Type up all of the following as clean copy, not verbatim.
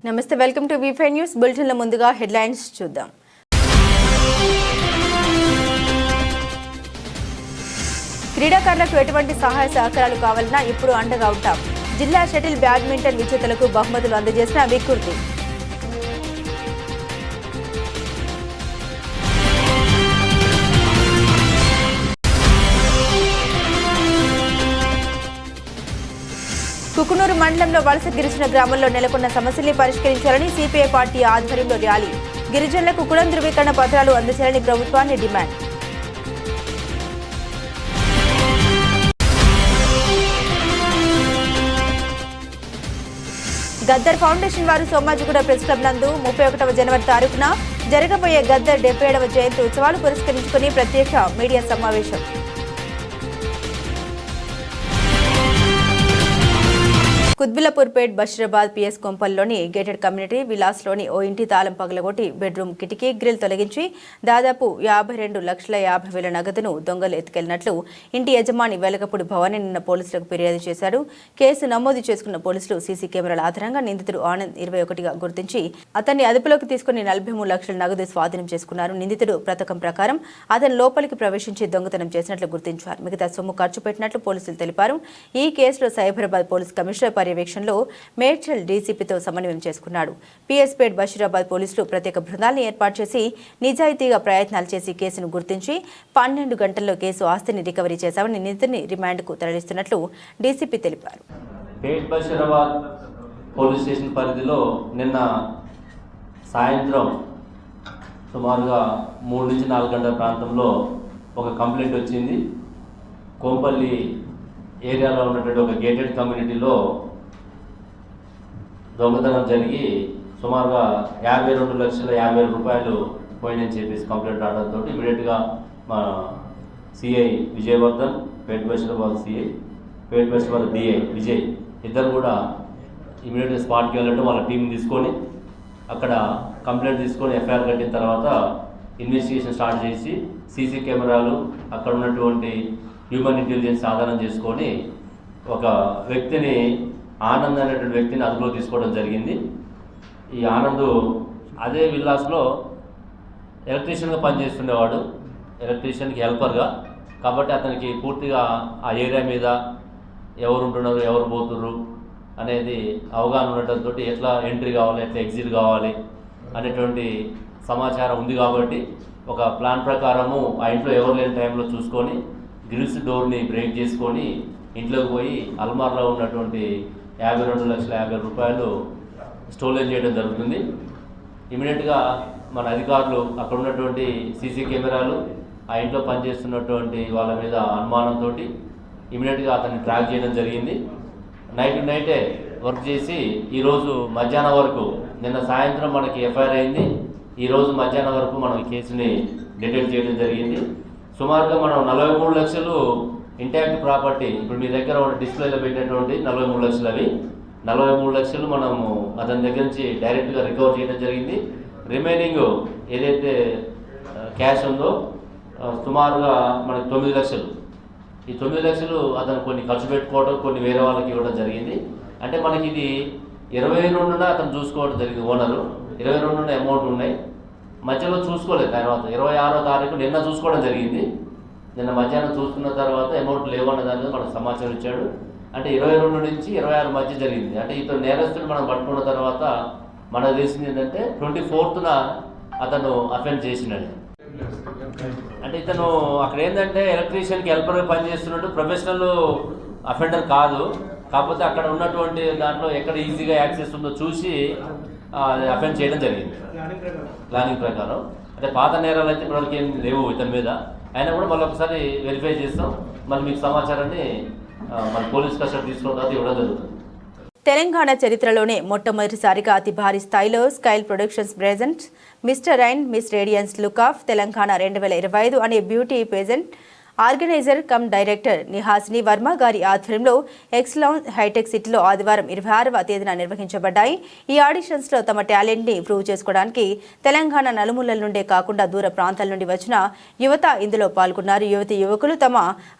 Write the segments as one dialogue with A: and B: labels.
A: నమస్తే, welcome to V5 news బులెటిన్ల ముందుగా headlines చూద్దాం. క్రీడాకారులకు ఎటువంటి సహాయ సహకారాలు కావాలన్నా ఇప్పుడు అండగా ఉంటాం. జిల్లా షటిల్ బ్యాడ్మింటన్ విజేతలకు బహుమతులు అందజేసిన వికృతి. కుకునూరు మండలంలో వలస గిరిజన గ్రామంలో నెలకొన్న సమస్యల్ని పరిష్కరించాలని సిపిఐ పార్టీ ఆధ్వర్యంలో ర్యాలీ. గిరిజనులకు కులం ధృవీకరణ పత్రాలు అందజేయాలని ప్రభుత్వాన్ని డిమాండ్. గద్దర్ ఫౌండేషన్ వారు సోమాజిగూడ ప్రెస్ క్లబ్ నందు 31వ జనవరి తారీఖున జరగబోయే గద్దర్ 77వ జయంతి ఉత్సవాలు పురస్కరించుకుని ప్రత్యేక మీడియా సమావేశం. కుత్బుల్లాపూర్పేట్ బషీరాబాద్ పిఎస్ కొంపల్లోని గేటెడ్ కమ్యూనిటీ విలాస్లోని ఓ ఇంటి తాళం పగలగొట్టి బెడ్రూమ్ కిటికీ గ్రిల్ తొలగించి దాదాపు 52,50,000 నగదును దొంగలు ఎత్తుకెళ్లినట్లు ఇంటి యజమాని వెలగపూడి భవానీ నిన్న పోలీసులకు ఫిర్యాదు చేశారు. కేసు నమోదు చేసుకున్న పోలీసులు సీసీ కెమెరాల ఆధారంగా నిందితుడు ఆనంద్ 21గా గుర్తించి అతన్ని అదుపులోకి తీసుకుని 43 లక్షల నగదు స్వాధీనం చేసుకున్నారు. నిందితుడు పథకం ప్రకారం అతను లోపలికి ప్రవేశించి దొంగతనం చేసినట్లు గుర్తించారు. మిగతా సొమ్ము ఖర్చు పెట్టినట్లు పోలీసులు తెలిపారు. ఈ కేసులో సైబరాబాద్ పోలీస్ కమిషనర్ పర్యవేక్షణలో మేడ్చల్ డీసీపీతో సమన్వయం చేసుకున్నాడు. పిఎస్పేట్ బషీరాబాద్ పోలీసులు ప్రత్యేక బృందాలను ఏర్పాటు చేసి నిజాయితీగా ప్రయత్నాలు చేసి కేసును గుర్తించి 12 గంటల్లో కేసు ఆస్తిని రికవరీ చేశామని నిందితుడిని రిమాండ్కు తరలిస్తున్నట్లు డీసీపీ తెలిపారు.
B: పేట్ బషీరాబాద్ పోలీస్ స్టేషన్ పరిధిలో నిన్న సాయంత్రం సుమారుగా 3 నుంచి 4 గంటల ప్రాంతంలో ఒక కంప్లైంట్ వచ్చింది. కోంపల్లి ఏరియాలో ఉన్నటువంటి ఒక గేటెడ్ కమ్యూనిటీలో దొంగతనం జరిగి సుమారుగా 52,50,000 రూపాయలు పోయినని చెప్పేసి కంప్లైంట్ రావడంతో ఇమీడియట్గా మా సిఐ విజయవర్ధన్, పేట్ బషీరాబాద్ సిఐ, పేట్ బషీరాబాద్ డిఐ విజయ్ ఇద్దరు కూడా ఇమీడియట్గా స్పాట్కి వెళ్ళడం, వాళ్ళ టీంని తీసుకొని అక్కడ కంప్లైంట్ తీసుకొని ఎఫ్ఐఆర్ కట్టిన తర్వాత ఇన్వెస్టిగేషన్ స్టార్ట్ చేసి సీసీ కెమెరాలు అక్కడ ఉన్నటువంటి హ్యూమన్ ఇంటెలిజెన్స్ ఆధారం చేసుకొని ఒక వ్యక్తిని, ఆనంద్ అనేటువంటి వ్యక్తిని అదుపులో తీసుకోవడం జరిగింది. ఈ ఆనంద్ అదే విల్లాస్లో ఎలక్ట్రీషియన్గా పనిచేస్తుండేవాడు, ఎలక్ట్రీషియన్కి హెల్పర్గా. కాబట్టి అతనికి పూర్తిగా ఆ ఏరియా మీద ఎవరు ఉంటున్నారు, ఎవరు పోతున్నారు అనేది అవగాహన ఉండటంతో ఎట్లా ఎంట్రీ కావాలి, ఎట్లా ఎగ్జిట్ కావాలి అనేటువంటి సమాచారం ఉంది. కాబట్టి ఒక ప్లాన్ ప్రకారము ఆ ఇంట్లో ఎవరు లేని టైంలో చూసుకొని గ్రిల్స్ డోర్ని బ్రేక్ చేసుకొని ఇంట్లోకి పోయి అల్మార్లో ఉన్నటువంటి 52,50,000 రూపాయలు స్టోలేజ్ చేయడం జరుగుతుంది. ఇమీడియట్గా మన అధికారులు అక్కడ ఉన్నటువంటి సీసీ కెమెరాలు, ఆ ఇంట్లో పనిచేస్తున్నటువంటి వాళ్ళ మీద అనుమానంతో ఇమీడియట్గా అతన్ని ట్రాక్ చేయడం జరిగింది. నైటే వర్క్ చేసి ఈరోజు మధ్యాహ్నం వరకు, నిన్న సాయంత్రం మనకి ఎఫ్ఐఆర్ అయింది, ఈరోజు మధ్యాహ్నం వరకు మనం కేసుని డిటెక్ట్ చేయడం జరిగింది. సుమారుగా మనం 43 లక్షలు ఇంటాక్ట్ ప్రాపర్టీ, ఇప్పుడు మీ దగ్గర డిస్ప్లేలో పెట్టినటువంటి 43 లక్షలు, అవి 43 లక్షలు మనము అతని దగ్గర నుంచి డైరెక్ట్గా రికవర్ చేయడం జరిగింది. రిమైనింగ్ ఏదైతే క్యాష్ ఉందో సుమారుగా మనకి 9 లక్షలు, ఈ 9 లక్షలు అతను కొన్ని ఖర్చు పెట్టుకోవడం, కొన్ని వేరే వాళ్ళకి ఇవ్వడం జరిగింది. అంటే మనకి ఇది 22న అతను చూసుకోవడం జరిగింది. ఓనరు 22న అమౌంట్ ఉన్నాయి, మధ్యలో చూసుకోలేదు. తర్వాత 26వ తారీఖు నిన్న చూసుకోవడం జరిగింది. నిన్న మధ్యాహ్నం చూసుకున్న తర్వాత అమౌంట్ లేవన్న దాని మీద మనకు సమాచారం ఇచ్చాడు. అంటే 22 నుంచి 26 మధ్య జరిగింది. అంటే ఇతను నేరస్తుడు మనం పట్టుకున్న తర్వాత మనకు తెలిసింది ఏంటంటే 24న అతను అఫెండ్ చేసినాడు. అంటే ఇతను అక్కడ ఏంటంటే ఎలక్ట్రీషియన్కి హెల్పర్గా పనిచేస్తున్నట్టు, ప్రొఫెషనల్ అఫెండర్ కాదు. కాకపోతే అక్కడ ఉన్నటువంటి దాంట్లో ఎక్కడ ఈజీగా యాక్సెస్ ఉందో చూసి అఫెండ్ చేయడం జరిగింది ప్లానింగ్ ప్రకారం. అంటే పాత నేరాలు అయితే ఇప్పటివరకు ఏం లేవు ఇతని మీద. అయినా కూడా మళ్ళీ ఒకసారి వెరిఫై చేస్తాం, మళ్ళీ మీకు సమాచారాన్ని మన పోలీస్ కస్టడీ తీసుకున్న తర్వాత ఇవ్వడం జరుగుతుంది.
A: తెలంగాణ చరిత్రలోనే మొట్టమొదటిసారిగా అతి భారీ స్థాయిలో Skyle productions present mister and miss radiance look of Telangana 2025 అనే beauty pageant organiser cum director Nihasini Varma గారి ఆధ్వర్యంలో ఎక్స్లాన్స్ హైటెక్ సిటీలో ఆదివారం 26వ తేదీన నిర్వహించబడ్డాయి. ఈ ఆడిషన్స్ లో తమ టాలెంట్ ని ప్రూవ్ చేసుకోవడానికి తెలంగాణ నలుమూలల నుండే కాకుండా దూర ప్రాంతాల నుండి వచ్చిన యువత ఇందులో పాల్గొన్నారు. యువకులు తమ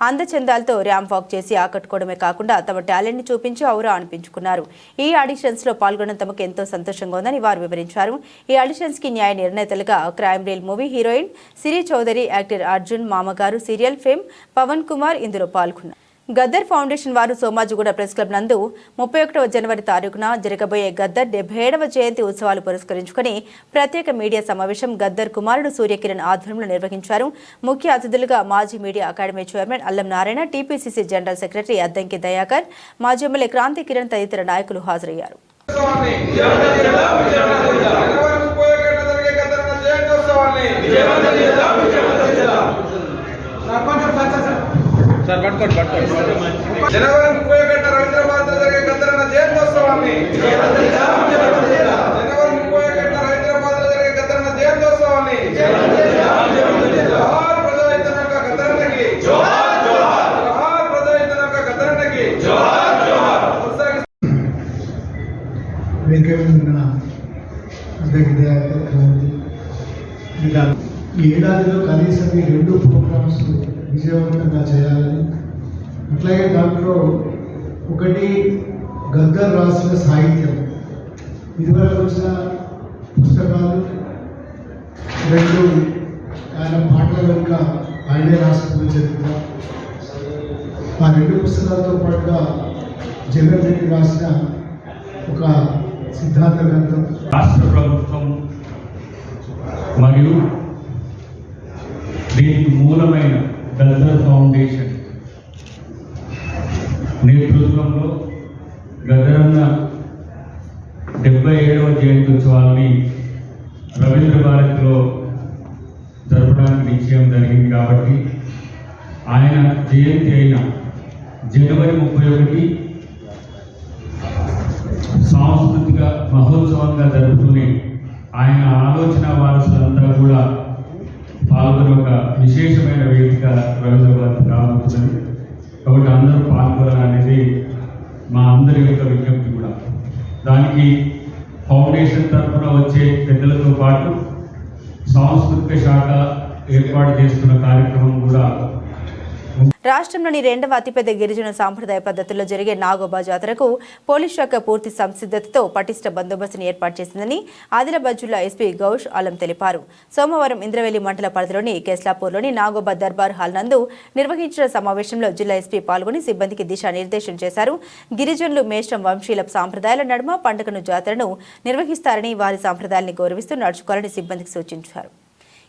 A: అందచందాలతో ర్యాంప్ వాక్ చేసి ఆకట్టుకోవడమే కాకుండా తమ టాలెంట్ ని చూపించి ఔరా అనిపించుకున్నారు. ఈ ఆడిషన్స్ లో పాల్గొనడం తమకు ఎంతో సంతోషంగా ఉందని వారు వివరించారు. ఈ ఆడిషన్స్ కి న్యాయ నిర్ణేతలుగా క్రైమ్ రీల్ మూవీ హీరోయిన్ సిరి చౌదరి, యాక్టర్ అర్జున్ మామగారు, సీరియల్ ఫేమ్ పవన్ కుమార్ ఇందులో పాల్గొన్నారు. గద్దర్ ఫౌండేషన్ వారు సోమాజిగూడ ప్రెస్ క్లబ్ నందు 31వ జనవరి తారీఖున జరగబోయే గద్దర్ 77వ జయంతి ఉత్సవాలు పురస్కరించుకుని ప్రత్యేక మీడియా సమావేశం గద్దర్ కుమారుడు సూర్యకిరణ్ ఆధ్వర్యంలో నిర్వహించారు. ముఖ్య అతిథులుగా మాజీ మీడియా అకాడమీ చైర్మన్ అల్లం Narayana, TPCC general secretary Addanki Dayakar, మాజీ ఎమ్మెల్యే క్రాంతి కిరణ్ తదితర నాయకులు హాజరయ్యారు.
C: జనవరి 31 హైదరాబాద్ జరిగే గద్దరన్న జయంతోత్సవాన్ని జనవరి 31 హైదరాబాద్ జరిగే గద్దరన్న జయంతోత్సవాన్ని జోహార్ ప్రజాహితనక గద్దరన్నకి జోహార్ జోహార్ జోహార్ ప్రజాహితనక గద్దరన్నకి జోహార్ జోహార్
D: వెంకయ్య ఈ ఏడాదిలో కనీసం ఈ 2 ప్రోగ్రామ్స్ విజయవంతంగా చేయాలని, అట్లాగే దాంట్లో ఒకటి గద్దర్ రాసిన సాహిత్యం, ఇదివరకు వచ్చిన పుస్తకాలు, 2 ఆయన పాటల వెనుక ఆయనే రాసుకున్న చరిత్ర, ఆ 2 పుస్తకాలతో పాటుగా జగన్ రెడ్డి రాసిన ఒక సిద్ధాంత గ్రంథం.
E: రాష్ట్ర ప్రభుత్వం మరియు దీనికి మూలమైన గద్దర్ ఫౌండేషన్ నేతృత్వంలో గద్దరన్న 77వ జయంతి ఉత్సవాన్ని రవీంద్ర భారతిలో జరపడానికి నిశ్చయం జరిగింది. కాబట్టి ఆయన జయంతి అయిన జనవరి 31 సాంస్కృతిక మహోత్సవంగా జరుపుతూనే ఆయన ఆలోచన వారసులంతా కూడా పాల్గొని ఒక విశేషమైన వేదిక రవీంద్రబాద్ రాబోతున్నది. కాబట్టి అందరూ పాల్గొనాలనేది మా అందరి యొక్క విజ్ఞప్తి కూడా. దానికి ఫౌండేషన్ తరఫున వచ్చే పెద్దలతో పాటు సాంస్కృతిక శాఖ ఏర్పాటు చేస్తున్న కార్యక్రమం కూడా.
A: రాష్ట్రంలోని 2వ అతిపెద్ద గిరిజన సాంప్రదాయ పద్ధతుల్లో జరిగే నాగోబా జాతరకు పోలీస్ శాఖ పూర్తి సంసిద్ధతతో పటిష్ట బందోబస్తును ఏర్పాటు చేసిందని ఆదిలాబాద్ జిల్లా ఎస్పీ గౌష్ ఆలం తెలిపారు. సోమవారం ఇంద్రవెల్లి మండల పరిధిలోని కేస్లాపూర్లోని నాగోబా దర్బార్ హాల్ నందు నిర్వహించిన సమావేశంలో జిల్లా ఎస్పీ పాల్గొని సిబ్బందికి దిశానిర్దేశం చేశారు. గిరిజనులు మేష్టం వంశీల సాంప్రదాయాల నడుమ పండుగను జాతరను నిర్వహిస్తారని, వారి సాంప్రదాయాన్ని గౌరవిస్తూ నడుచుకోవాలని సిబ్బందికి సూచించారు.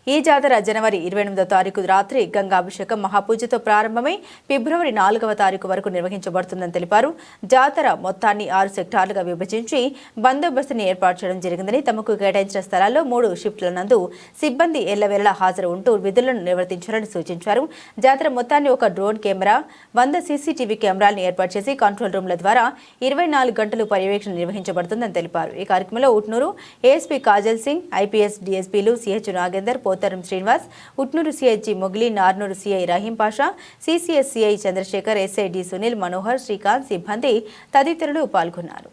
A: ఈ జాతర జనవరి 28వ తారీఖు రాత్రి గంగాభిషేకం మహాపూజతో ప్రారంభమై ఫిబ్రవరి 4వ తారీఖు వరకు నిర్వహించబడుతుందని తెలిపారు. జాతర మొత్తాన్ని 6 సెక్టార్లుగా విభజించి బందోబస్తుని ఏర్పాటు చేయడం జరిగిందని, తమకు కేటాయించిన స్థలాల్లో 3 షిఫ్ట్ల నందు సిబ్బంది ఎల్లవేళలా హాజరు ఉంటూ విధులను నిర్వర్తించాలని సూచించారు. జాతర మొత్తాన్ని ఒక డ్రోన్ కెమెరా, 100 సీసీటీవీ కెమెరాలను ఏర్పాటు చేసి కంట్రోల్ రూమ్ల ద్వారా 24 గంటలు పర్యవేక్షణ నిర్వహించబడుతుందని తెలిపారు. ఈ కార్యక్రమంలో ఉట్నూరు ఏఎస్పీ కాజల్ సింగ్, ఐపీఎస్ డీఎస్పీలు CH Nagender, Potharam Srinivas, Utnoor CIG Mogili, Narnoor CI Rahim Pasha, CCS CI Chandrashekar, SI D Sunil, Manohar, Srikanth, సిబ్బంది తదితరులు పాల్గొన్నారు.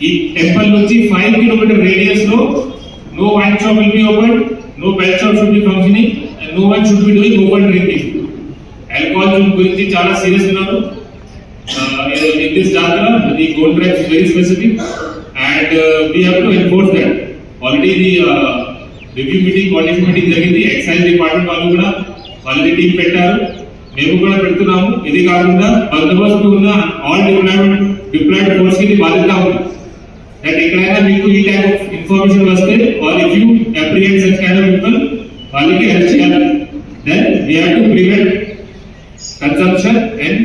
F: ఈ టెంపుల్ నుంచి 5 కిలోమీటర్ రేడియస్ లో no wine shop will be open, no belt shop should be functioning, and no one should be doing open drinking. Alcohol గురించి చాలా serious ఉన్నారు. In this jatara the gold drive is very specific and we have to enforce that. Already the review meeting, coordination meeting జరిగింది. Excise department వాళ్ళు కూడా వాళ్ళది team పెట్టారు, మేము కూడా పెడుతున్నాము. ఇది కాకుండా బందోబస్తు ఉన్న ఆల్ డిప్లాయిడ్ ఫోర్స్ కి బాధ్యత ఉంది. that ఎక్కడైనా మీకు ఈ టైప్ ఆఫ్ ఇన్ఫర్మేషన్ వస్తే or if you apprehend such kind of people వాళ్ళకి హెల్ప్ చేయాలి. Then we have to prevent consumption and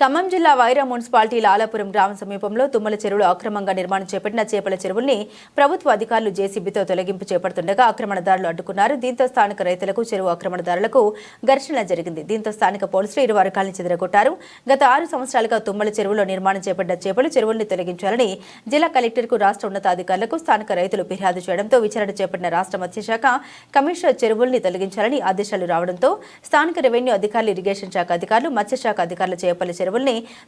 A: Khammam జిల్లా వైరా మున్సిపాలిటీ లాలాపురం గ్రామ సమీపంలో తుమ్మల చెరువులో అక్రమంగా నిర్మాణం చేపట్టిన చేపల చెరువుల్ని ప్రభుత్వ అధికారులు జేసీబీతో తొలగింపు చేపడుతుండగా ఆక్రమణదారులు అడ్డుకున్నారు. దీంతో స్థానిక రైతులకు చెరువు ఆక్రమణదారులకు ఘర్షణ జరిగింది. దీంతో స్థానిక పోలీసులు ఇరు వర్గాలను చెదరగొట్టారు. గత 6 సంవత్సరాలుగా తుమ్మల చెరువులో నిర్మాణం చేపట్టిన చేపలు చెరువుల్ని తొలగించాలని జిల్లా కలెక్టర్కు రాష్ట్ర ఉన్నతాధికారులకు స్థానిక రైతులు ఫిర్యాదు చేయడంతో విచారణ చేపట్టిన రాష్ట్ర మత్స్యశాఖ కమిషనర్ చెరువుల్ని తొలగించాలని ఆదేశాలు రావడంతో స్థానిక రెవెన్యూ అధికారులు, ఇరిగేషన్ శాఖ అధికారులు, మత్స్యశాఖ అధికారులు చేపల చెరువుల్ని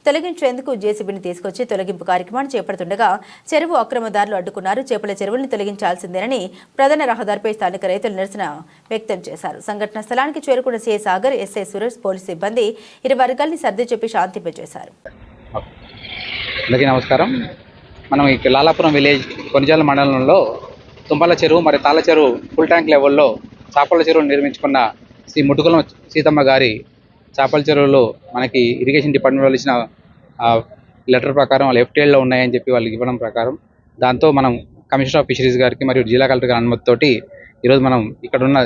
A: తొలగించేందుకు జేసీబీని తీసుకొచ్చి తొలగింపు కార్యక్రమాన్ని చేపడుతుండగా చెరువు అక్రమదారులు అడ్డుకున్నారు. చేపల చెరువుల్ని తొలగించాల్సిందేనని ప్రధాన రహదారిపై స్థానిక రైతులు నిరసన వ్యక్తం చేశారు. సంఘటన స్థలానికి చేరుకున్న CI Sagar, SI Suresh, police సిబ్బంది ఇరు వర్గాల్ని సర్ది చెప్పి శాంతింపజేశారు.
G: అందరికీ నమస్కారం. మనం ఈ లాలాపురం విలేజ్ కొనిజాల మండలంలో తుంపల చెరువు మరియు తాళ్ళ చెరువు ఫుల్ ట్యాంక్ లెవెల్లో చేపల చెరువును నిర్మించుకున్న శ్రీ ముట్టుకులం సీతమ్మ గారి చేపల చెరువులు మనకి ఇరిగేషన్ డిపార్ట్మెంట్ వాళ్ళు ఇచ్చిన లెటర్ ప్రకారం వాళ్ళు FTLలో ఉన్నాయని చెప్పి వాళ్ళకి ఇవ్వడం ప్రకారం దాంతో మనం కమిషనర్ ఆఫ్ ఫిషరీస్ గారికి మరియు జిల్లా కలెక్టర్ గారి అనుమతితోటి ఈరోజు మనం ఇక్కడ ఉన్న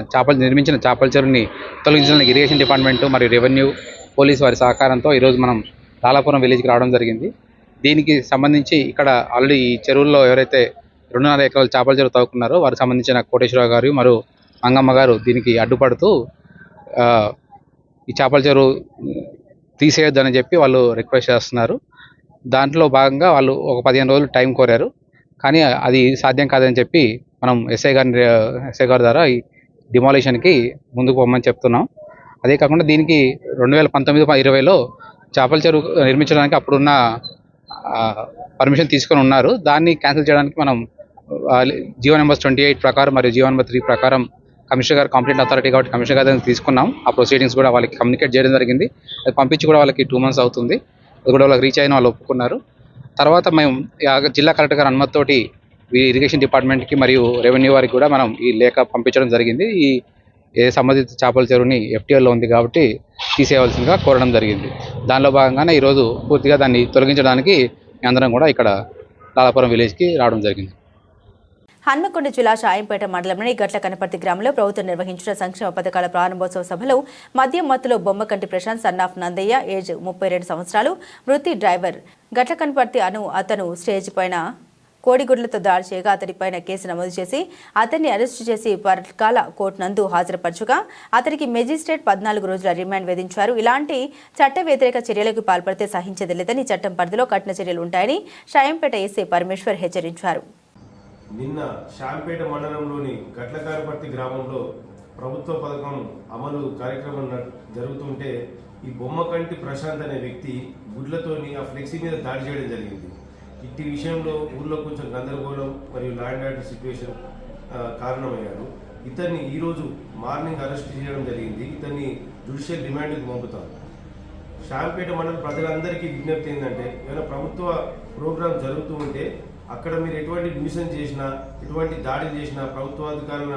G: నిర్మించిన చేపల చెరువుని తొలగించడానికి ఇరిగేషన్ డిపార్ట్మెంట్ మరియు రెవెన్యూ పోలీస్ వారి సహకారంతో ఈరోజు మనం లాలాపురం విలేజ్కి రావడం జరిగింది. దీనికి సంబంధించి ఇక్కడ ఆల్రెడీ ఈ చెరువుల్లో ఎవరైతే 2.5 ఎకరాల చేపల చెరువు తవ్వుకున్నారో వారికి సంబంధించిన కోటేశ్వరరావు గారు మరియు మంగమ్మ గారు దీనికి అడ్డుపడుతూ ఈ చేపల చెరువు తీసేయొద్దని చెప్పి వాళ్ళు రిక్వెస్ట్ చేస్తున్నారు. దాంట్లో భాగంగా వాళ్ళు ఒక 15 రోజులు టైం కోరారు. కానీ అది సాధ్యం కాదని చెప్పి మనం ఎస్ఐ గారి ద్వారా ఈ డిమాలిషన్కి ముందుకు పోమని చెప్తున్నాం. అదే కాకుండా దీనికి 2019-20లో చేపల చెరువు నిర్మించడానికి అప్పుడున్న పర్మిషన్ తీసుకొని ఉన్నారు. దాన్ని క్యాన్సిల్ చేయడానికి మనం జీవో నెంబర్ 28 ప్రకారం మరియు జీవో నెంబర్ 3 ప్రకారం కమిషనర్ గారు కాంపిటెంట్ అథారిటీ కాబట్టి కమిషనర్ గారు తీసుకున్నాం. ఆ ప్రొసీడింగ్స్ కూడా వాళ్ళకి కమ్యూనికేట్ చేయడం జరిగింది. అది పంపించి కూడా వాళ్ళకి 2 months అవుతుంది. అది కూడా వాళ్ళకి రీచ్ అయిన వాళ్ళు ఒప్పుకున్నారు. తర్వాత మేము జిల్లా కలెక్టర్ గారి అనుమతితోటి ఇరిగేషన్ డిపార్ట్మెంట్కి మరియు రెవెన్యూ వారికి కూడా మనం ఈ లేఖ పంపించడం జరిగింది. ఏ సంబంధిత చేపల చెరువుని FTLలో ఉంది కాబట్టి తీసేయవలసిందిగా కోరడం జరిగింది. దానిలో భాగంగానే ఈరోజు పూర్తిగా దాన్ని తొలగించడానికి అందరం కూడా ఇక్కడ లాలాపురం విలేజ్కి రావడం జరిగింది.
A: హన్మకొండ జిల్లా షాయంపేట మండలంలోని గట్ల కనపర్తి గ్రామంలో ప్రభుత్వం నిర్వహించిన సంక్షేమ పథకాల ప్రారంభోత్సవ సభలో మద్యం మత్తులో బొమ్మకంటి ప్రశాంత్ సన్నాఫ్ నందయ్య ఏజ్ 32 సంవత్సరాలు, వృత్తి డ్రైవర్, గట్ల కనపర్తి అతను స్టేజ్ పైన కోడిగుడ్లతో దాడి చేయగా అతడిపైన కేసు నమోదు చేసి అతన్ని అరెస్టు చేసి పర్కాల కోర్టు నందు హాజరుపరచుగా అతనికి మెజిస్ట్రేట్ 14 రోజుల రిమాండ్ విధించారు. ఇలాంటి చట్ట వ్యతిరేక చర్యలకు పాల్పడితే సహించేది లేదని, చట్టం పరిధిలో కఠిన చర్యలు ఉంటాయని షాయంపేట ఎస్ఐ పరమేశ్వర్ హెచ్చరించారు.
H: నిన్న షాంపేట మండలంలోని గట్లకారపర్తి గ్రామంలో ప్రభుత్వ పథకం అమలు కార్యక్రమం జరుగుతుంటే ఈ బొమ్మకంటి ప్రశాంత్ అనే వ్యక్తి గుడ్లతోని ఆ ఫ్లెక్సీ మీద దాడి చేయడం జరిగింది. ఇట్టి విషయంలో ఊళ్ళో కొంచెం గందరగోళం మరియు ల్యాండ్ ఆర్డర్ సిచ్యువేషన్ కారణమయ్యాడు. ఇతన్ని ఈరోజు మార్నింగ్ అరెస్ట్ చేయడం జరిగింది. ఇతన్ని జ్యుడిషియల్ రిమాండ్కి పంపుతాం. షాంపేట మండలం ప్రజలందరికీ విజ్ఞప్తి ఏంటంటే ఏమైనా ప్రభుత్వ ప్రోగ్రాం జరుగుతూ ఉంటే అక్కడ మీరు ఎటువంటి న్యూసెన్స్ చేసినా, ఎటువంటి దాడి చేసినా, ప్రభుత్వాధికారులను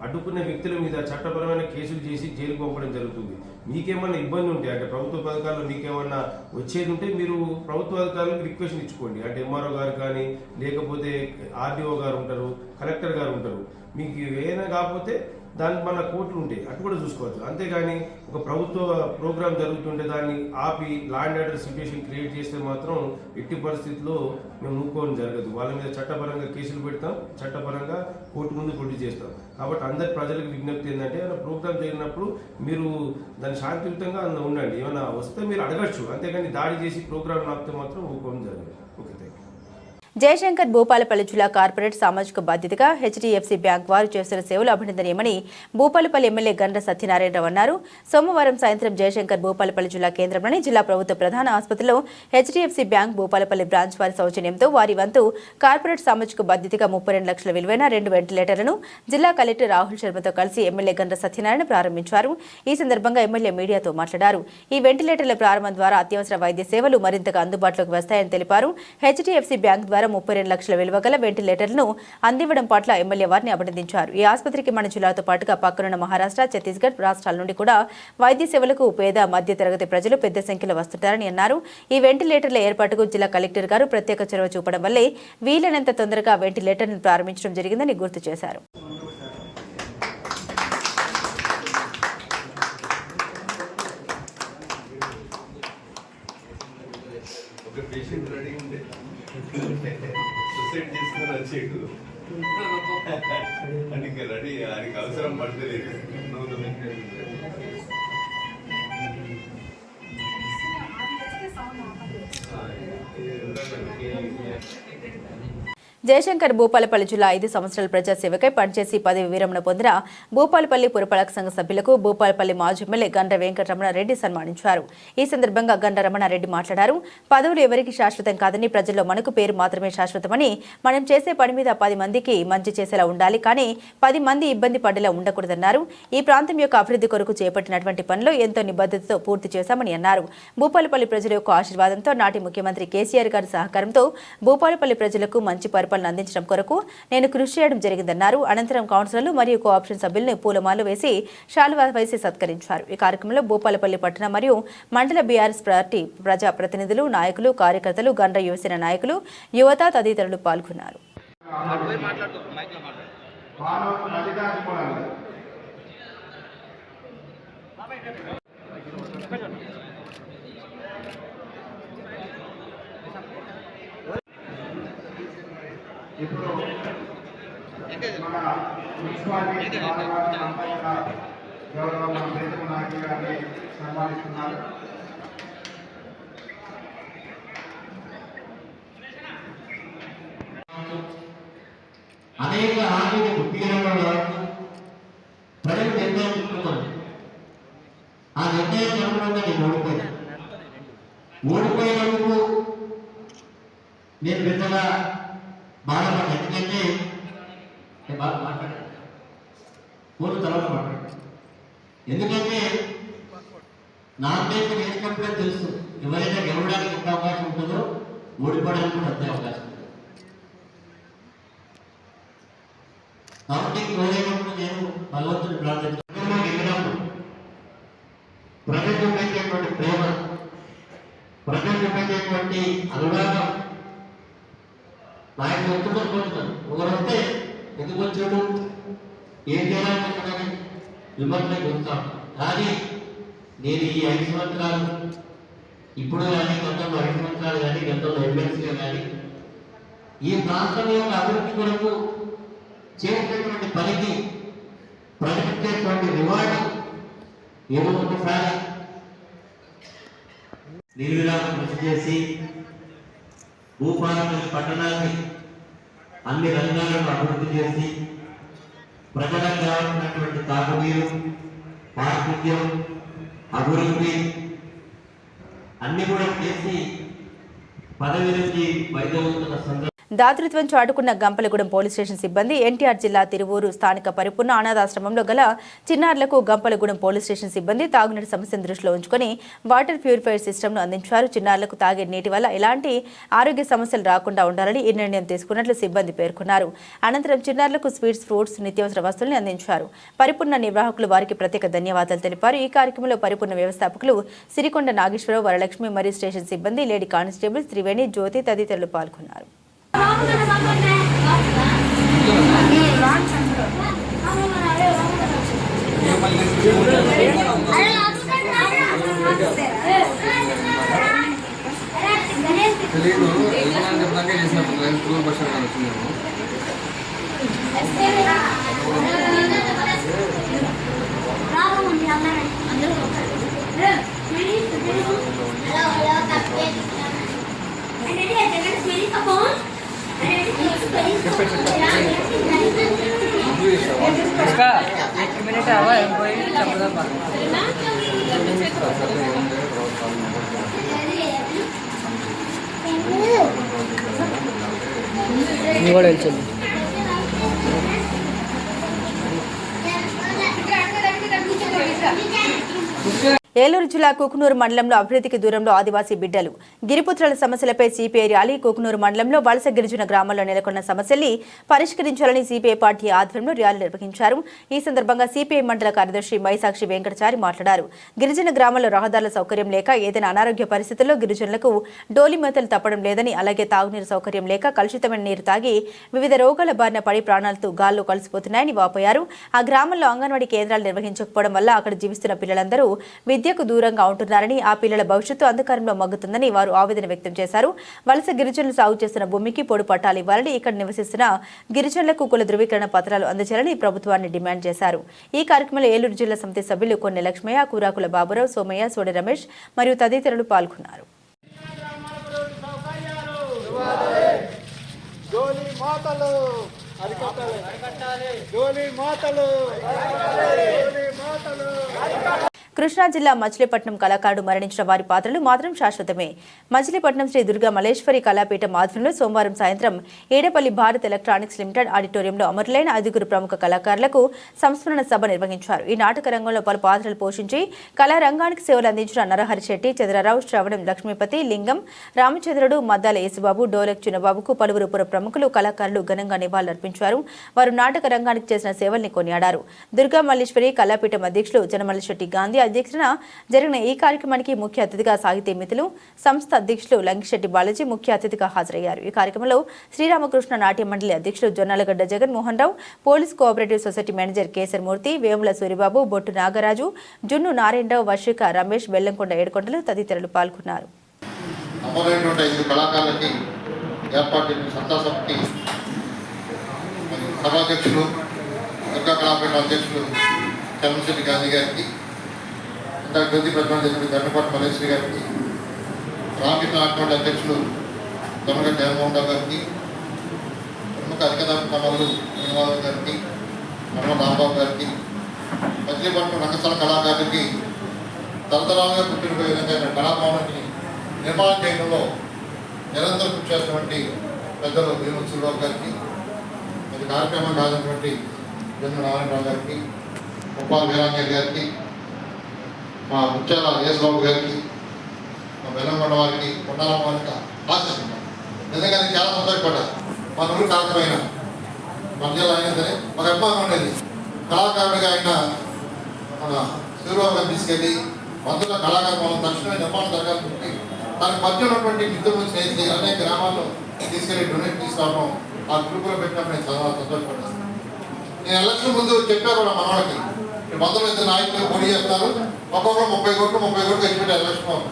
H: అడ్డుకున్న వ్యక్తుల మీద చట్టపరమైన కేసులు చేసి జైలుకు పంపడం జరుగుతుంది. మీకేమన్నా ఇబ్బంది ఉంటే అంటే ప్రభుత్వ పథకాల్లో మీకేమన్నా వచ్చేది ఉంటే మీరు ప్రభుత్వాధికారులకు రిక్వెస్ట్ ఇచ్చుకోండి. అంటే MRO గారు కానీ లేకపోతే RDO గారు ఉంటారు, కలెక్టర్ గారు ఉంటారు. మీకు ఏదైనా కాకపోతే దానికి మన కోర్టులు ఉంటాయి, అటు కూడా చూసుకోవచ్చు. అంతేగాని ఒక ప్రభుత్వ ప్రోగ్రాం జరుగుతుంటే దాన్ని ఆపి ల్యాండ్ ఆర్డర్ సిచ్యువేషన్ క్రియేట్ చేస్తే మాత్రం ఎట్టి పరిస్థితుల్లో మేము ఊరుకోవడం జరగదు. వాళ్ళ మీద చట్టపరంగా కేసులు పెడతాం, చట్టపరంగా కోర్టు ముందు ప్రొడ్యూస్ చేస్తాం. కాబట్టి అందరి ప్రజలకు విజ్ఞప్తి ఏంటంటే ఏమైనా ప్రోగ్రామ్ జరిగినప్పుడు మీరు దాన్ని శాంతియుతంగా ఉండండి. ఏమైనా వస్తే మీరు అడగచ్చు, అంతేగాని దాడి చేసి ప్రోగ్రామ్ ఆపితే మాత్రం ఊరుకోవడం జరగదు. Okay, thank you.
A: Jayashankar Bhupalpally జిల్లా కార్పొరేట్ సామాజిక బాధ్యతగా HDFC బ్యాంక్ వారు చేస్తున్న సేవలు అభినందనీయమని భూపాలపల్లి ఎమ్మెల్యే గండ్ర సత్యనారాయణరావు అన్నారు. సోమవారం సాయంత్రం జయశంకర్ భూపాలపల్లి జిల్లా కేంద్రంలోని జిల్లా ప్రభుత్వ ప్రధాన ఆసుపత్రిలో HDFC బ్యాంక్ భూపాలపల్లి బ్రాంచ్ వారి సౌజన్యంతో వారి వంతు కార్పొరేట్ సామాజిక బాధ్యతగా 32 లక్షల విలువైన 2 వెంటిలేటర్లను జిల్లా కలెక్టర్ రాహుల్ శర్మతో కలిసి ఎమ్మెల్యే గండ్ర సత్యనారాయణ ప్రారంభించారు. ఈ సందర్భంగా ఎమ్మెల్యే మీడియాతో మాట్లాడారు. ఈ వెంటిలేటర్ల ప్రారంభం ద్వారా అత్యవసర వైద్య సేవలు మరింతగా అందుబాటులోకి వస్తాయని తెలిపారు. HDFC బ్యాంక్ ద్వారా 32 లక్షల విలువ గల వెంటిలేటర్లను అందివ్వడం పట్ల ఎమ్మెల్యే వారిని అభినందించారు. ఈ ఆసుపత్రికి మన జిల్లాతో పాటుగా పక్కనున్న మహారాష్ట్ర, ఛత్తీస్గఢ్ రాష్ట్రాల నుండి కూడా వైద్య సేవలకు పేద మధ్య తరగతి ప్రజలు పెద్ద సంఖ్యలో వస్తుంటారని అన్నారు. ఈ వెంటిలేటర్ల ఏర్పాటుకు జిల్లా కలెక్టర్ గారు ప్రత్యేక చొరవ చూపడం వల్లే వీలైనంత తొందరగా వెంటిలేటర్ను ప్రారంభించడం జరిగిందని గుర్తు చేశారు.
C: ఒక పేషెంట్ రెడీ ఉండే సూసైడ్ చేసుకుని వచ్చేడు అని ఇంకా రెడీ ఆయనకి అవసరం పడతలేదు.
A: జయశంకర్ భూపాలపల్లి జిల్లా 5 సంవత్సరాల ప్రజాసేవకై పనిచేసి పదవి విరమణ పొందిన భూపాలపల్లి పురపాలక సంఘ సభ్యులకు భూపాలపల్లి మాజీ ఎమ్మెల్యే గండ్ర వెంకటరమణారెడ్డి సన్మానించారు. ఈ సందర్భంగా గండ్ర రమణారెడ్డి మాట్లాడారు. పదవులు ఎవరికి శాశ్వతం కాదని, ప్రజల్లో మనకు పేరు మాత్రమే శాశ్వతమని, మనం చేసే పని మీద 10 మందికి మంచి చేసేలా ఉండాలి, కానీ 10 మంది ఇబ్బంది పడేలా ఉండకూడదన్నారు. ఈ ప్రాంతం యొక్క అభివృద్ధి కొరకు చేపట్టినటువంటి పనులు ఎంతో నిబద్ధతతో పూర్తి చేశామని అన్నారు. భూపాలపల్లి ప్రజల యొక్క ఆశీర్వాదంతో, నాటి ముఖ్యమంత్రి కేసీఆర్ గారి సహకారంతో భూపాలపల్లి ప్రజలకు మంచి పరిపాలన అందించడం కొరకు నేను కృషి చేయడం జరిగిందన్నారు. అనంతరం కౌన్సిలర్లు మరియు కోఆప్షన్ సభ్యులను పూలమాలలు వేసి శాలువా వేసి సత్కరించారు. ఈ కార్యక్రమంలో భూపాలపల్లి పట్టణ మరియు మండల బీఆర్ఎస్ పార్టీ ప్రజా ప్రతినిధులు, నాయకులు, కార్యకర్తలు, గండ్ర యువసేన నాయకులు, యువత తదితరులు పాల్గొన్నారు.
I: ఇప్పుడు మన మున్సిపాలిటీ గౌరవ మన ప్రీతమ నాయకులు గారిని సన్మానిస్తున్నారు. అనేక హామీలు గుర్తించడంలో కావచ్చు, ప్రజలు నిర్ణయం తీసుకున్నాను. ఆ నిర్ణయం అనుగుణంగా నేను ఓడిపోయినందుకు నేను పెద్దగా బాధపడ్డా. ఎందుకంటే బాగా మాట్లాడాను, ఫోన్ తర్వాత మాట్లాడాను. ఎందుకంటే నామినేషన్ వేసినప్పుడే తెలుసు ఎవరైనా గెలవడానికి ఎంత అవకాశం ఉంటుందో ఓడిపోవడానికి కూడా అంతే అవకాశం ఉంటుంది. కాబట్టి కోరేటప్పుడు నేను భగవంతుని ప్రార్థించాను. గెలిచినప్పుడు ప్రజలు చూపించేటువంటి ప్రేమ, ప్రజలు చూపించేటువంటి అనురాగం ఆయన వస్తున్నారు. ఒకరు వస్తే ఎందుకు వచ్చాడు, ఏం చేయాలనుకుంటున్నాను విమర్శలు చూస్తాం. కానీ నేను ఈ 5 సంవత్సరాలు, ఇప్పుడు కానీ గతంలో 5 సంవత్సరాలు కానీ, గతంలో ఎమ్మెల్సీగా కానీ ఈ ప్రాంతం యొక్క అభివృద్ధి కొరకు చేసినటువంటి పనికి ప్రకటించేటువంటి రివార్డు ఏదో ఒకసారి నిర్విరామం కృషి చేసి భూపాలపల్లి పట్టణాన్ని అన్ని రంగాలను అభివృద్ధి చేసి ప్రజలకు కావాల్సినటువంటి తాగునీరు, పారిశుద్ధ్యం, అభివృద్ధి అన్ని కూడా చేసి పదవి నుంచి వైద్యవంతుల సందర్భం
A: దాతృత్వం చాటుకున్న గంపలగూడెం పోలీస్ స్టేషన్ సిబ్బంది ఎన్టీఆర్ జిల్లా తిరువూరు స్థానిక పరిపూర్ణ అనాథాశ్రమంలో గల చిన్నారులకు గంపలగూడెం పోలీస్ స్టేషన్ సిబ్బంది తాగునీటి సమస్యను దృష్టిలో ఉంచుకొని వాటర్ ప్యూరిఫైయర్ సిస్టమ్ను అందించారు. చిన్నారులకు తాగే నీటి వల్ల ఎలాంటి ఆరోగ్య సమస్యలు రాకుండా ఉండాలని ఈ నిర్ణయం తీసుకున్నట్లు సిబ్బంది పేర్కొన్నారు. అనంతరం చిన్నారులకు స్వీట్స్, ఫ్రూట్స్, నిత్యావసర వస్తువులను అందించారు. పరిపూర్ణ నిర్వాహకులు వారికి ప్రత్యేక ధన్యవాదాలు తెలిపారు. ఈ కార్యక్రమంలో పరిపూర్ణ వ్యవస్థాపకులు సిరికొండ నాగేశ్వరరావు, వరలక్ష్మి మరియు స్టేషన్ సిబ్బంది, లేడీ కానిస్టేబుల్ త్రివేణి, జ్యోతి తదితరులు పాల్గొన్నారు.
J: इसका 1 मिनट आवा है कोई चपदा पा निवडल चल
A: ఏలూరు జిల్లా కుకునూరు మండలంలో అభివృద్ధికి దూరంలో ఆదివాసీ బిడ్డలు గిరిపుత్రుల సమస్యలపై సిపిఐ ర్యాలీ. కుకునూరు మండలంలో వలస గిరిజన గ్రామాల్లో నెలకొన్న సమస్యల్ని పరిష్కరించాలని సిపిఐ పార్టీ ఆధ్వర్యంలో ర్యాలీ నిర్వహించారు. ఈ సందర్భంగా సిపిఐ మండల కార్యదర్శి మైసాక్షి వెంకటచారి మాట్లాడారు. గిరిజన గ్రామాల్లో రహదారుల సౌకర్యం లేక, ఏదైనా అనారోగ్య పరిస్థితుల్లో గిరిజనులకు డోలి మేతలు తప్పడం లేదని, అలాగే తాగునీరు సౌకర్యం లేక కలుషితమైన నీరు తాగి వివిధ రోగాల బారిన పడి ప్రాణాలతో గాల్లో కలిసిపోతున్నాయని వాపోయారు. ఆ గ్రామంలో అంగన్వాడీ కేంద్రాలు నిర్వహించకపోవడం వల్ల అక్కడ జీవిస్తున్న పిల్లలందరూ విద్య విద్యకు దూరంగా ఉంటున్నారని, ఆ పిల్లల భవిష్యత్తు అంధకారంలో మగ్గుతుందని వారు ఆవేదన వ్యక్తం చేశారు. వలస గిరిజనులు సాగు చేస్తున్న భూమికి పొడి పట్టాలు ఇవ్వాలని, ఇక్కడ నివసిస్తున్న గిరిజనులకు కుల ధృవీకరణ పత్రాలు అందజేయాలని ప్రభుత్వాన్ని డిమాండ్ చేశారు. ఈ కార్యక్రమంలో ఏలూరు జిల్లా సమితి సభ్యులు కొన్నె లక్ష్మయ్య, కూరాకుల బాబురావు, సోమయ్య, సోడి రమేష్ మరియు తదితరులు పాల్గొన్నారు. కృష్ణా జిల్లా మచిలీపట్నం కళాకారుడు మరణించిన వారి పాత్రలు మాత్రం శాశ్వతమే. మచిలీపట్నం శ్రీ దుర్గా మల్లేశ్వరి కళాపీఠం ఆధ్వర్యంలో సోమవారం సాయంత్రం ఏడపల్లి భారత్ ఎలక్ట్రానిక్స్ లిమిటెడ్ ఆడిటోరియంలో అమరులైన 5 ప్రముఖ కళాకారులకు సంస్మరణ సభ నిర్వహించారు. ఈ నాటక రంగంలో పలు పాత్రలు పోషించి కళారంగానికి సేవలు అందించిన నరహరి శెట్టి, చంద్రరావు, శ్రవణం లక్ష్మీపతి, లింగం, రామచంద్రుడు, మద్దాల యేసుబాబు, డోలక్ చిన్నబాబుకు పలువురు పుర ప్రముఖులు, కళాకారులు ఘనంగా నివాళులర్పించారు. వారు నాటక రంగానికి చేసిన సేవల్ని కొనియాడారు. దుర్గా మల్లేశ్వరి కళాపీఠం అధ్యక్షులు జనమల్లి శెట్టి గాంధీ అధ్యక్షతన జరిగిన ఈ కార్యక్రమానికి ముఖ్య అతిథిగా సాహితీ మిత్రులు సంస్థ అధ్యక్షులు లంకిశెట్టి బాలాజీ ముఖ్య అతిథిగా హాజరయ్యారు. ఈ కార్యక్రమంలో శ్రీరామకృష్ణ నాట్య మండలి అధ్యక్షులు Jonnalagadda Jaganmohan Rao, police cooperative society manager Kesarmurthy, Vemula Suribabu, Bottu Nagaraju, జున్ను నారాయణరావు, వర్షిక రమేష్, బెల్లంకొండ ఏడుకొండలు తదితరులు పాల్గొన్నారు.
K: జ్యోతి ప్రతిపాదన దండపాటి మల్లేశ్వరి గారికి, రామకృష్ణ నాట్య అధ్యక్షులు దొంగగడ్డ జగన్మోహన్ రావు గారికి, ప్రముఖ అధికారులు శ్రీనివాస్ గారికి, మరణ రాంబాబు గారికి, మచిలీపట్నం రంగస్థల కళాకారులకి తరతరాలుగా పుట్టినపోయే విధంగా కళాభవనాన్ని నిర్మాణం చేయడంలో నిరంతరం కృషి చేసినటువంటి పెద్దలు భీమశ్రీరావు గారికి, మరి కార్యక్రమం కాదన్నటువంటి జన్మ నారాయణరావు గారికి, ఉపాధి వీరాంజలి గారికి, మా ముత్యాల యేసుబాబు గారికి, మా బెల్లంకొండ వారికి, కొండారామ వారికి ఆశిస్తున్నాం. నిజంగా నేను చాలా సంతోషపడ్డా. మన ఊరు కాకపోయినా మన జిల్లా అయినా సరే ఒక అభిమానం ఉండేది. కళాకారుడిగా ఆయన మన సూర్యబాబు గారిని తీసుకెళ్ళి మందుల కళాకారులు తక్షణమే నిర్మాణం జరగాలని చెప్పి దానికి మధ్య ఉన్నటువంటి మిత్రులు స్నేహితులు అనేక గ్రామాల్లో తీసుకెళ్ళి డొనేట్ తీసుకోవడం ఆ గ్రూపులో పెట్టినప్పుడు నేను చాలా సంతోషపడ్డాను. నేను ఎలక్షన్ ముందు చెప్పా కూడా మన వాళ్ళకి, మందులు ఇద్దరు నాయకులు పోటీ చేస్తారు, ఒక్కొక్కరు 30 కోట్లు ఎక్స్పెక్ట్ ఎలక్షన్.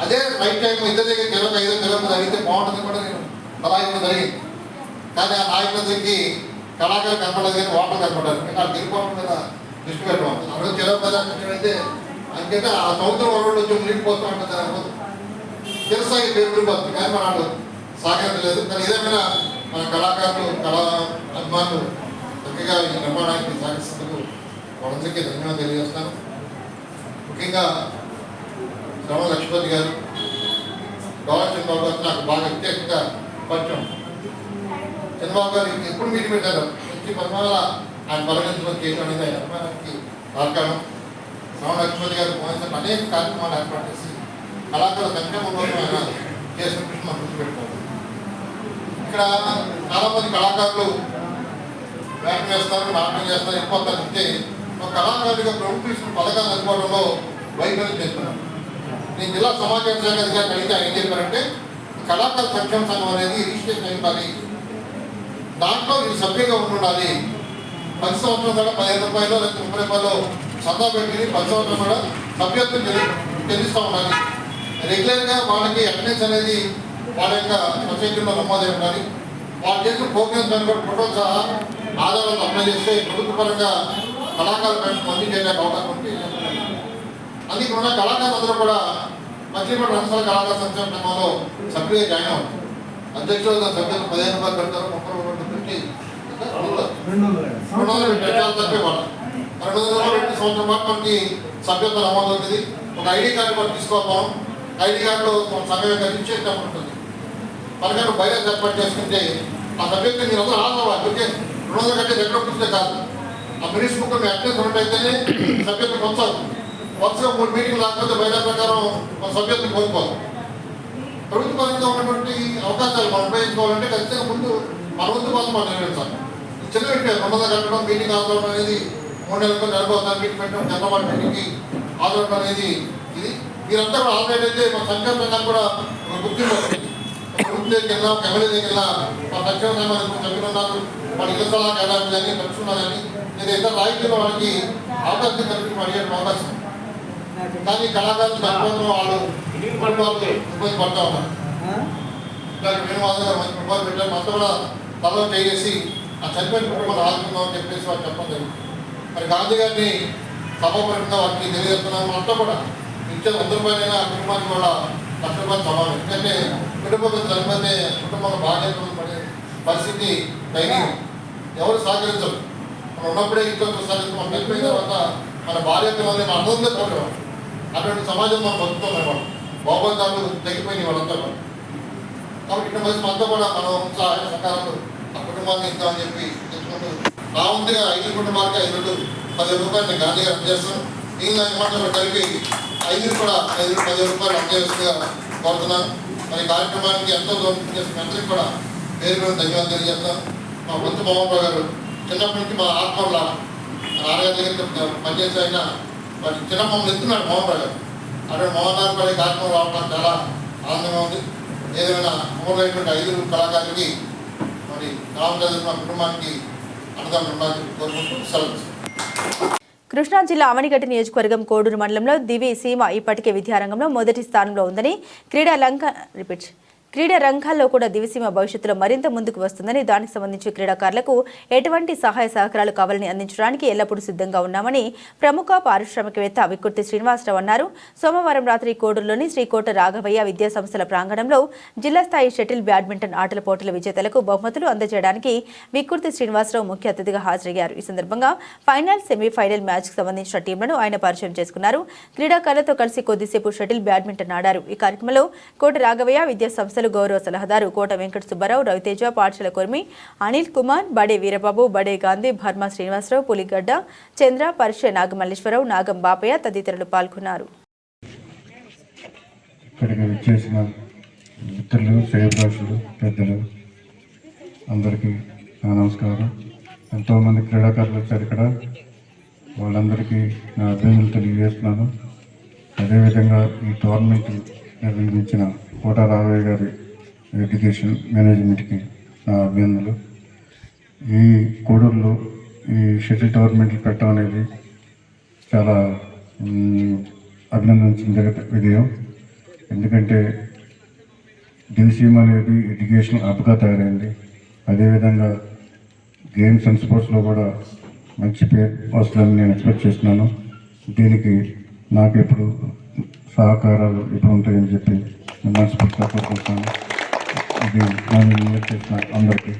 K: అదే రైట్ టైం ఇద్దరి దగ్గర కిలో 5 కిలోమీటర్లు జరిగితే బాగుంటుంది కూడా నేను అలా ఇప్పుడు జరిగింది. కానీ ఆ నాయకుల దగ్గరికి కళాకారులు కనపడలేదు, కానీ వాటర్ కనపడారు. నేను ఆ గెలుపోవడం మీద దృష్టి పెట్టడం ఆ రోజు కిలో అయితే అందుకంటే ఆ సముద్రం వరవడు వచ్చి మునిగిపోతూ ఉంటుంది అనుకోదు తెలుసాగి పేరుపోతుంది. కానీ మన వాళ్ళు సాగలేదు. కానీ ఏదేమైనా మన కళాకారులు కళా అభిమానులు చక్కగా ఈ నిర్మాణానికి సాగిస్తున్నందుకు వాళ్ళందరికీ ధన్యవాదాలు తెలియజేస్తాను. ముఖ్యంగా శ్రవణ లక్ష్మీపతి గారు, గౌరవ చంద్రబాబు గారు నాకు బాగా వ్యక్తిగతంగా పరిచయం. చంద్రబాబు గారు ఎప్పుడు మీటింగ్ పెట్టారు మంచి పరిమాణాల ఆయన బలగించడం చేయడం అనేది ఆయన అభిమానానికి కారణం. శ్రవణ లక్ష్మీపతి గారు పోయిన అనేక కార్యక్రమాలు ఏర్పాటు చేసి కళాకారుల సంక్షేమంలో ఆయన చేసిన కృషి మనం గుర్తుపెట్టుకోవాలి. ఇక్కడ చాలామంది కళాకారులు వ్యాఖ్య చేస్తారు, నాటకం చేస్తారు, వెళ్ళిపోతారు. అంటే ఒక కళాకారుడిగా ప్రభుత్వ పథకాలు అందుకోవడంలో వైఫల్యం చేస్తున్నారు. నేను జిల్లా సమాచార శాఖ అధికారికి అడిగితే ఆయన ఏం చెప్పారంటే కళాకార సంక్షేమ సంఘం అనేది రిజిస్ట్రేషన్ అయిపోవాలి, దాంట్లో ఇది సభ్యులుగా ఉండాలి. 10 సంవత్సరం కూడా 15 రూపాయలు లేదా 30 రూపాయలు చందా పెట్టి 10 సంవత్సరం కూడా సభ్యత్వం చెల్లిస్తూ ఉండాలి. రెగ్యులర్గా వాళ్ళకి అటెండెన్స్ అనేది వాళ్ళ యొక్క సొసైటీలో నమోదై ఉండాలి. వాళ్ళు చేసిన ప్రోగ్రామ్స్ దాన్ని కూడా ఫోటో సహా ఆధారాలు అప్లై చేస్తే ప్రభుత్వ పరంగా కళాకారులు మంది చేయడానికి అవకాశం ఉంది. అందుకే ఉన్న కళాకారులందరూ కూడా మచిలీపట్నం రంగస్థల కళాకార సంక్షేమ సంఘంలో సభ్యులుగా జాయిన్ అవుతారు. అధ్యక్షులు సభ్యులు 15 రూపాయలు పెడతారు, 30 రూపాయలు పెట్టి 200 పెట్టాలి తప్పే వాళ్ళు 200 పెట్టి సంవత్సరం పాటు మనకి సభ్యత్వం నమోదు అవుతుంది. ఒక ఐడి కార్డు మనం తీసుకోవాలి. ఐడి కార్డులో సంఘం యొక్క నిశ్చయితం ఉంటుంది. మనకంటే బయట ఏర్పాటు చేసుకుంటే ఆ సభ్యత్వం మీరు అందరూ ఆధారవాలి. ఓకే 200 కంటే ఎక్కడ పుస్తే కాదు. ఆ మినిట్స్ బుక్ అటెండెన్స్ ఉన్నట్టయితేనే సభ్యత్వం కొనసాగుతుంది. వరుసగా 3 మీటింగ్లు లేకపోతే బయట ప్రకారం మన సభ్యత్వం కోల్పోవాలి. ప్రభుత్వ పరంగా ఉన్నటువంటి అవకాశాలు మనం ఉపయోగించుకోవాలంటే ఖచ్చితంగా ముందు మన వంతు కోసం మనం నిర్వహించాలి. చిన్న వ్యక్తి 200 కట్టడం, మీటింగ్ ఆధారం అనేది 3 నెలలకు నెలకొస్తాను మీటింగ్ పెట్టడం, జనరల్ మీటింగ్కి ఆధారం అనేది ఇది. మీరంతా కూడా ఆల్రెడీ అయితే మన సంక్షేమ సంఘాలు కూడా ఒక గుర్తింపు వస్తుంది. ప్రభుత్వం దగ్గరికి వెళ్ళినా, ఎమ్మెల్యే దగ్గర వెళ్ళినా మన సంక్షేమ సంఘాలు సభ్యులు ఉన్నారు, వాళ్ళ ఇళ్ల సలహా కేటాయింపు కానీ ఖర్చున్నా కానీ లేదా ఇతర రాయితీలో వాళ్ళకి అవకాశం కల్పించి అడిగే అవకాశం. కానీ కళాకారులు చనిపోతున్న వాళ్ళు కుటుంబాలు ఇబ్బంది పడుతూ ఉన్నారు. ఇలాంటి వేణుమాధవ్ గారు మంచి కుటుంబాలు పెట్టారు. మొత్తం కూడా తలలో చేసి ఆ చనిపోయిన కుటుంబాలు ఆదుకుందామని చెప్పేసి వాళ్ళు చెప్పడం జరిగింది. మరి గాంధీ గారిని సభాపరంగా వాటికి తెలియజేస్తున్నాము. అంతా కూడా ఇచ్చే 100 రూపాయలైనా ఆ కుటుంబానికి కూడా కష్టపడి సమానం. ఎందుకంటే కుటుంబం చనిపోతే కుటుంబంలో బాధ్యతలు పడే పరిస్థితి ధైర్యం ఎవరు సహకరించరు. మనం ఉన్నప్పుడే ఇంట్లో సహకరిస్తాం. మనం వెళ్ళిపోయిన తర్వాత మన బాధ్యతలు మన అందరితో పోయేవాడు. అటువంటి సమాజం మనం బతుకుతున్నాం. బాగోతాలు తగ్గిపోయినాయి వాళ్ళంతా కూడా. కాబట్టి ఇట్లా మంది మనతో కూడా మనం సహాయ సహకారాలు ఆ కుటుంబాన్ని ఇద్దామని చెప్పి తెచ్చుకుంటూ నా వంతుగా 5 కుటుంబాలకి 5 10 రూపాయలు నేను గాంధీ గారు అందజేస్తాను. నేను మాటలు కలిపి 5 కూడా 10 రూపాయలు అందజేస్తుందిగా కోరుతున్నాను. మరి కార్యక్రమానికి ఎంతో దూరం చేసిన అందరికీ కూడా పేరు కూడా ధన్యవాదాలు తెలియజేస్తాను. మా వృత్తి మోహన్ గారు చిన్నప్పటి నుంచి మా ఆత్మల నాన్నగారి దగ్గర పనిచేసి అయినా మరి చిన్న మమ్మల్ని ఎత్తున్నాడు మోహన్ గారు. అటువంటి మోహన్ గారు పడే కార్యక్రమం రావడం చాలా ఆనందంగా ఉంది. ఏదైనా అమూలైనటువంటి 5 కళాకారులకి మరి రామచంద్ర మా కుటుంబానికి అన్నదానం ఉండాలని కోరుకుంటూ సెలవు.
A: కృష్ణా జిల్లా అవనిగడ్డ నియోజకవర్గం కోడూరు మండలంలో దివి సీమ ఇప్పటికే విద్యారంగంలో మొదటి స్థానంలో ఉందని క్రీడా రంగాల్లో కూడా దివిసీమ భవిష్యత్తులో మరింత ముందుకు వస్తుందని దానికి సంబంధించి క్రీడాకారులకు ఎటువంటి సహాయ సహకారాలు కావాలని అందించడానికి ఎల్లప్పుడూ సిద్ధంగా ఉన్నామని ప్రముఖ పారిశ్రామికవేత్త విక్కుర్తి శ్రీనివాసరావు అన్నారు. సోమవారం రాత్రి కోడూరులోని శ్రీకోట రాఘవయ్య విద్యా సంస్థల ప్రాంగణంలో జిల్లా స్థాయి షటిల్ బ్యాడ్మింటన్ ఆటల పోటీల విజేతలకు బహుమతులు అందజేయడానికి విక్కుర్తి శ్రీనివాసరావు ముఖ్య అతిథిగా హాజరయ్యారు. ఈ సందర్భంగా ఫైనల్ సెమీఫైనల్ మ్యాచ్కు సంబంధించిన టీంలను ఆయన పరిచయం చేసుకున్నారు. క్రీడాకారులతో కలిసి కొద్దిసేపు షటిల్ బ్యాడ్మింటన్ ఆడారు. ఈ కార్యక్రమంలో కోట రాఘవయ్య విద్యా సంస్థలు గౌరవ సలహాదారు కోట వెంకట సుబ్బారావు, రవితేజ, పాఠశాల కొర్మి, అనిల్ కుమార్, బడే వీరబాబు, బడే గాంధీ, భర్మ శ్రీనివాసరావు, పులిగడ్డ చంద్ర, పరిచయ నాగమల్లేశ్వరరావు, నాగం బాపయ్య తదితరులు పాల్గొన్నారు.
L: ఇక్కడికి విచ్చేసిన మిత్రులు, శ్రేయభిలాషులు, పెద్దలు అందరికీ నా నమస్కారం. ఎంతోమంది క్రీడాకారులు వచ్చారు ఇక్కడ. వాళ్ళందరికీ నా అభినందనలు తెలియజేస్తున్నాను. అదేవిధంగా ఈ టోర్నమెంట్ నిర్వహించిన కోట రాఘవయ్య గారి ఎడ్యుకేషన్ మేనేజ్మెంట్కి నా అభినందనలు. ఈ కోడూరులో ఈ షటిల్ టోర్నమెంట్లు పెట్టడం అనేది చాలా అభినందించిన విజయం. ఎందుకంటే దివిసీమ అనేది ఎడ్యుకేషన్ హబ్గా తయారైంది. అదేవిధంగా గేమ్స్ అండ్ స్పోర్ట్స్లో కూడా మంచి పేరు వస్తుందని నేను ఎక్స్పెక్ట్ చేస్తున్నాను. దీనికి నాకు ఎప్పుడు సహకారాలు ఎప్పుడు ఉంటాయని చెప్పి నేను మనస్ఫూర్తిగా కోరుకుంటున్నాను. ఇది నన్ను ఇన్వైట్ చేసిన అందరికీ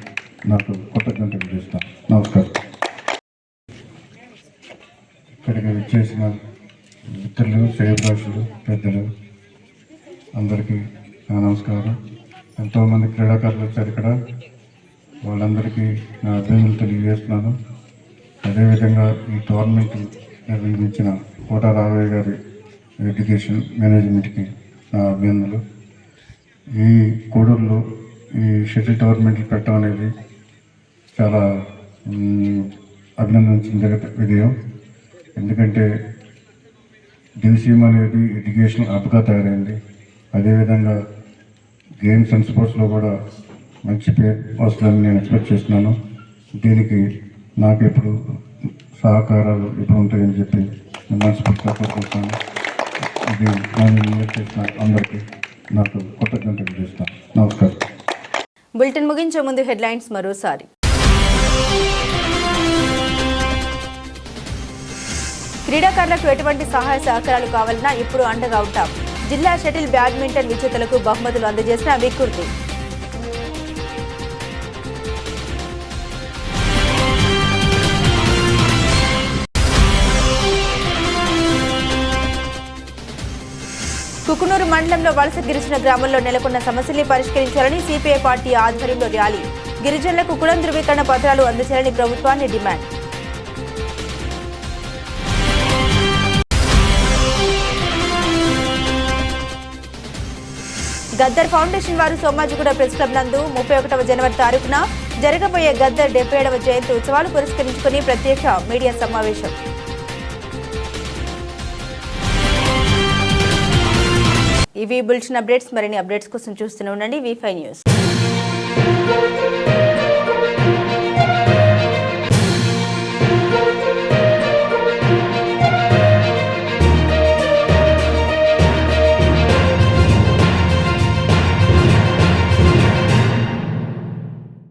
L: నాకు కృతజ్ఞతలు చేస్తాను. నమస్కారం. ఇక్కడికి విచ్చేసిన మిత్రులు, శ్రేయభిలాషులు, పెద్దలు అందరికీ నా నమస్కారం. ఎంతోమంది క్రీడాకారులు వచ్చారు ఇక్కడ. వాళ్ళందరికీ నా అభినందనలు తెలియజేస్తున్నాను. అదేవిధంగా ఈ టోర్నమెంట్ నిర్వహించిన కోట రాఘవయ్య గారి ఎడ్యుకేషన్ మేనేజ్మెంట్కి నా అభినందనలు. ఈ కోడూరులో ఈ షటిల్ టోర్నమెంట్లు పెట్టడం అనేది చాలా అభినందించిన విజయం. ఎందుకంటే దివిసీమ అనేది ఎడ్యుకేషన్ హబ్గా తయారైంది. అదేవిధంగా గేమ్స్ అండ్ స్పోర్ట్స్లో కూడా మంచి పేరు వస్తుందని నేను ఎక్స్పెక్ట్ చేస్తున్నాను. దీనికి నాకు ఎప్పుడు సహకారాలు ఎప్పుడు ఉంటాయని చెప్పి నేను మనస్ఫూర్తిగా కోరుకుంటున్నాను. ఇది నన్ను ఇన్వైట్ చేసిన అందరికీ నాకు కృతజ్ఞతలు చేస్తాను. నమస్కారం.
A: బులెటిన్ ముగించే ముందు హెడ్లైన్స్ మరోసారి. క్రీడాకారులకు ఎటువంటి సహాయ సహకారాలు కావాలన్నా ఇప్పుడు అండగా ఉంటాం. జిల్లా షటిల్ బ్యాడ్మింటన్ విజేతలకు బహుమతులు అందజేసిన విక్కుర్తి. కుకునూరు మండలంలో వలస గిరిజన గ్రామంలో నెలకొన్న సమస్యల్ని పరిష్కరించాలని సిపిఐ పార్టీ ఆధ్వర్యంలో ర్యాలీ. గిరిజనులకు కులం ధృవీకరణ పత్రాలు అందజేయాలని ప్రభుత్వాన్ని డిమాండ్. గద్దర్ ఫౌండేషన్ వారు సోమాజిగూడ ప్రెస్ క్లబ్ నందు 31వ జనవరి తారీఖున జరగబోయే గద్దర్ 77వ జయంతి ఉత్సవాలు పురస్కరించుకుని ప్రత్యేక మీడియా సమావేశం. ఇవి బులెటిన్ అప్డేట్స్. మరిన్ని అప్డేట్స్ కోసం చూస్తూనే ఉండండి V5 న్యూస్.